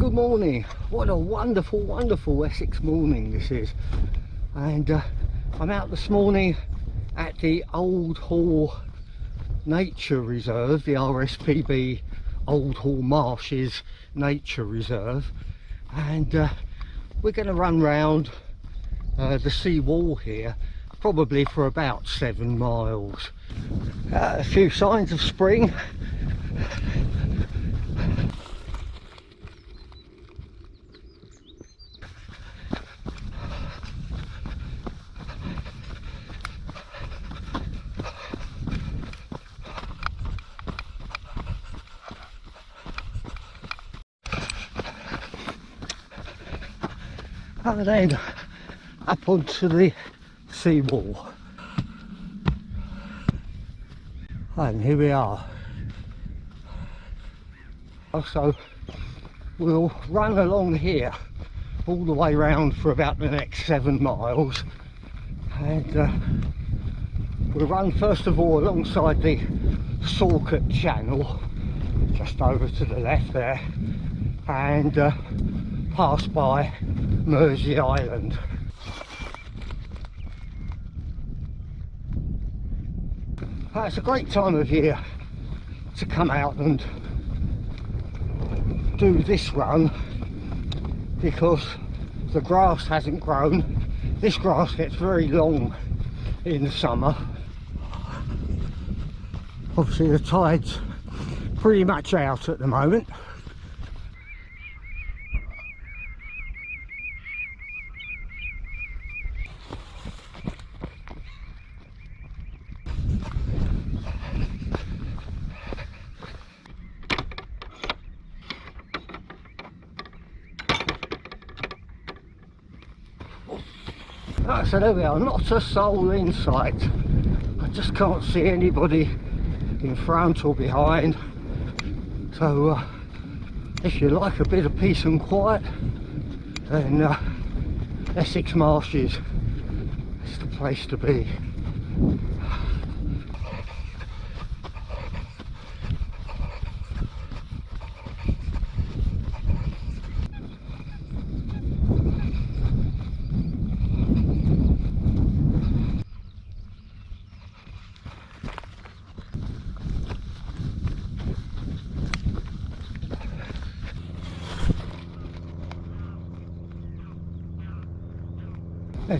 Good morning. What a wonderful Essex morning this is. And I'm out this morning at the Old Hall Nature Reserve, the RSPB Old Hall Marshes Nature Reserve, and we're going to run round the Seawall here, probably for about 7 miles. A few signs of spring. And then up onto the seawall, and here we are. So we'll run along here all the way round for about the next 7 miles, and we'll run first of all alongside the Salcott Channel just over to the left there, and pass by Mersea Island. It's a great time of year to come out and do this run because the grass hasn't grown. This grass gets very long in the summer. Obviously the tide's pretty much out at the moment. So there we are, not a soul in sight. I just can't see anybody in front or behind. So if you like a bit of peace and quiet, then Essex Marshes is the place to be.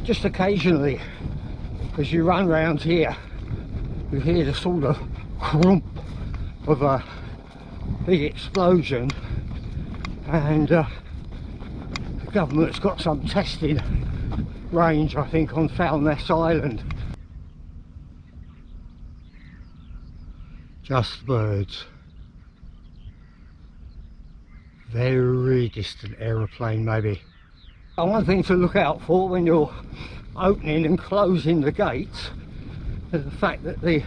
Just occasionally, as you run round here, you hear the sort of crump of a big explosion, and the government's got some testing range, I think, on Mersea Island. Just birds. Very distant aeroplane maybe. And one thing to look out for when you're opening and closing the gates is the fact that the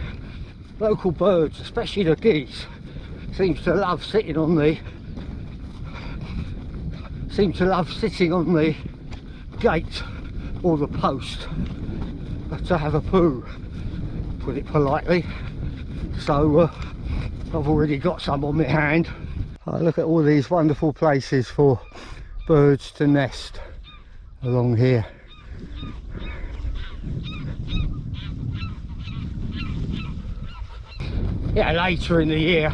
local birds, especially the geese, seem to love sitting on the gate or the post to have a poo, put it politely. So I've already got some on my hand. Look at all these wonderful places for birds to nest along here. Yeah, later in the year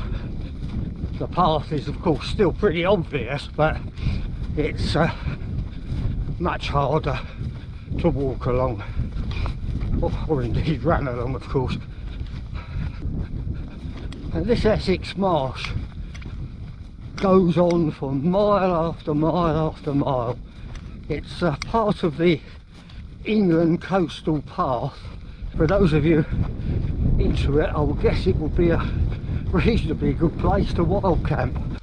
the path is of course still pretty obvious, but it's much harder to walk along, or indeed run along, of course. And this Essex Marsh goes on for mile after mile after mile. It's part of the England coastal path. For those of you into it, I would guess it would be a reasonably good place to wild camp.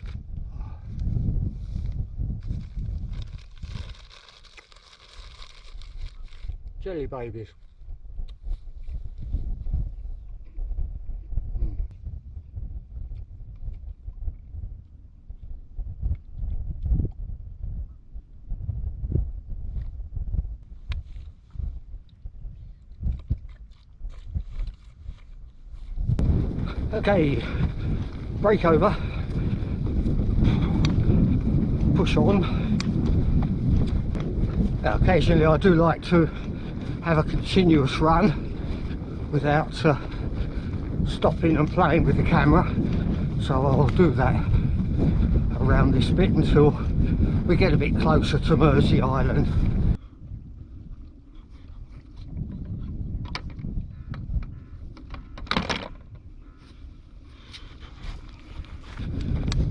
Jelly babies. Okay, brake over, push on. Occasionally I do like to have a continuous run without stopping and playing with the camera, so I'll do that around this bit until we get a bit closer to Mersea Island.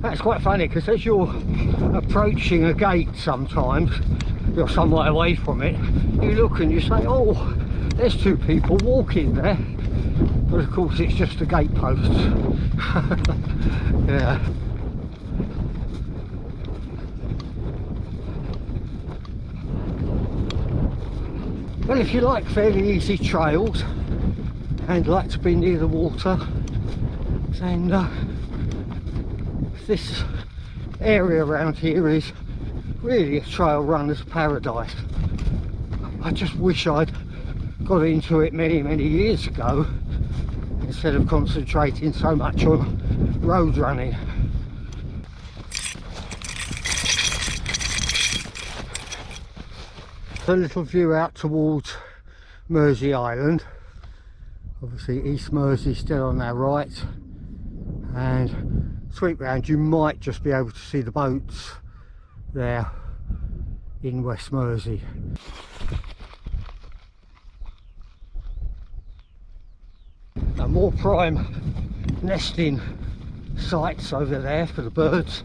That's quite funny because as you're approaching a gate sometimes, you're some way away from it, you look and you say, oh, there's two people walking there, but of course it's just a gate post. Yeah. Well, if you like fairly easy trails and like to be near the water, then this area around here is really a trail runner's paradise. I just wish I'd got into it many years ago instead of concentrating so much on road running. A little view out towards Mersea Island. Obviously East Mersea still on our right, and sweep round, you might just be able to see the boats there in West Mersea. More prime nesting sites over there for the birds.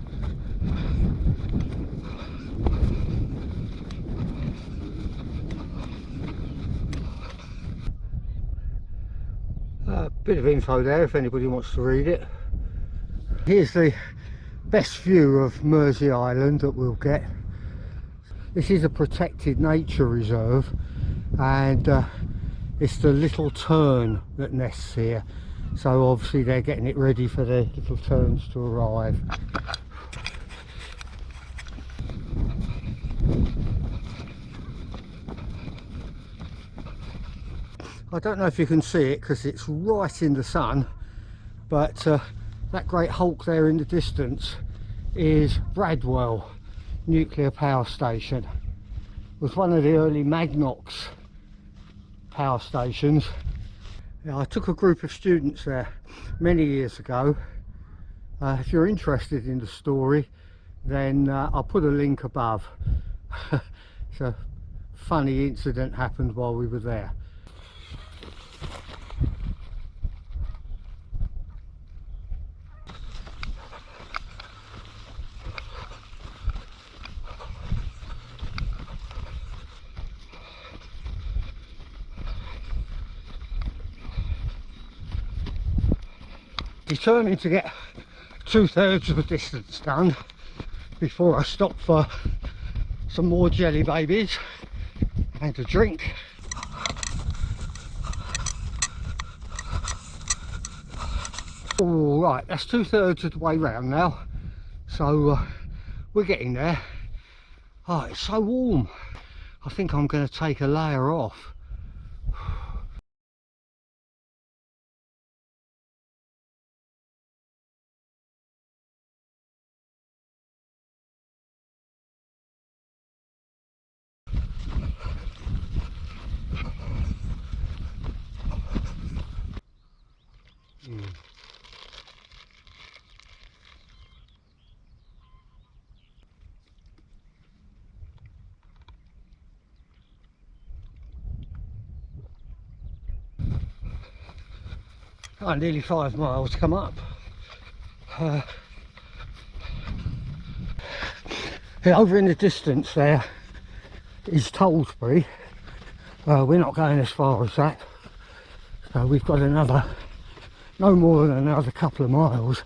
A bit of info there if anybody wants to read it. Here's the best view of Mersea Island that we'll get. This is a protected nature reserve, and it's the little tern that nests here, so obviously they're getting it ready for the little terns to arrive. I don't know if you can see it because it's right in the sun, but that great hulk there in the distance is Bradwell nuclear power station. It was one of the early Magnox power stations. Yeah, I took a group of students there many years ago. If you're interested in the story, then I'll put a link above. It's a funny incident happened while we were there. Determined to get 2/3 of the distance done before I stop for some more jelly babies and a drink. All right, that's 2/3 of the way round now, so we're getting there. Oh, it's so warm. I think I'm going to take a layer off. Oh, nearly 5 miles to come up. Over in the distance there is Tollsbury. We're not going as far as that, so we've got another, no more than another couple of miles.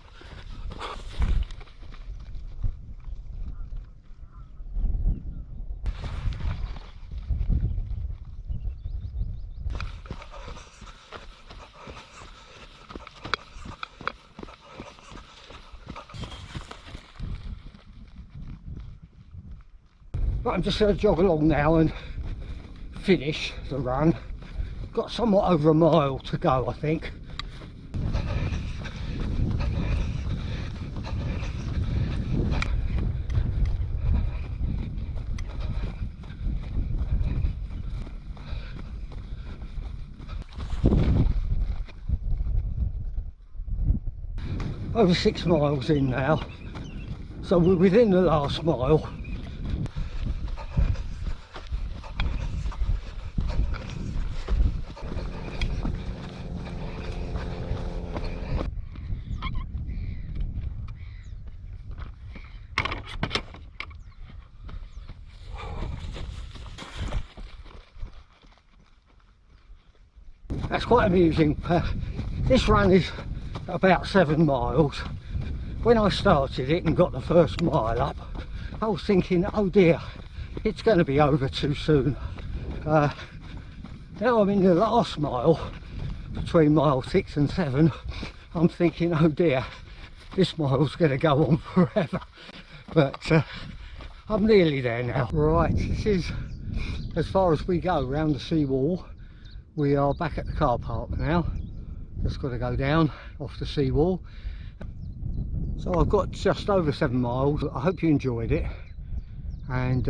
But I'm just going to jog along now and finish the run. Got somewhat over a mile to go, I think. over 6 miles in now, so we're within the last mile. That's quite amusing. This run is about 7 miles. When I started it and got the first mile up, I was thinking, oh dear, it's going to be over too soon. Now I'm in the last mile, between mile 6 and 7, I'm thinking, oh dear, this mile's going to go on forever. But I'm nearly there now. Right, this is as far as we go round the seawall. We are back at the car park now. Just got to go down off the seawall. So I've got just over 7 miles. I hope you enjoyed it, and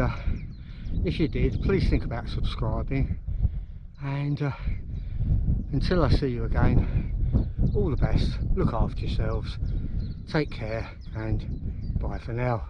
if you did, please think about subscribing, and until I see you again, all the best, look after yourselves, take care, and bye for now.